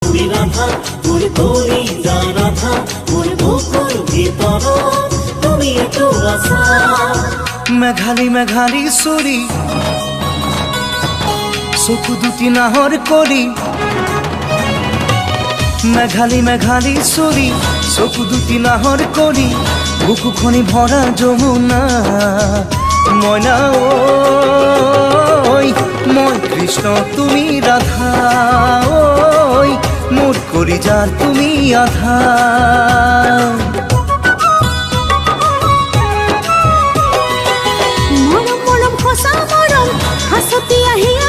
তুই রাধা তোর তোরি যা রাধা মোর বুকুর ভিতর তুমি একটু আসা মেঘালি মেঘালি সুরি চকু দুটি নাহর করি মেঘালি মেঘালি সুরি চকু দুটি নাহর করি বুকু খনি ভরা যমুনা ময়না ওই মই কৃষ্ণ তুমি রাধা ওই মোর করি যার তুমি আধা মরম মরম খসা মরম হাসতি আহিয়া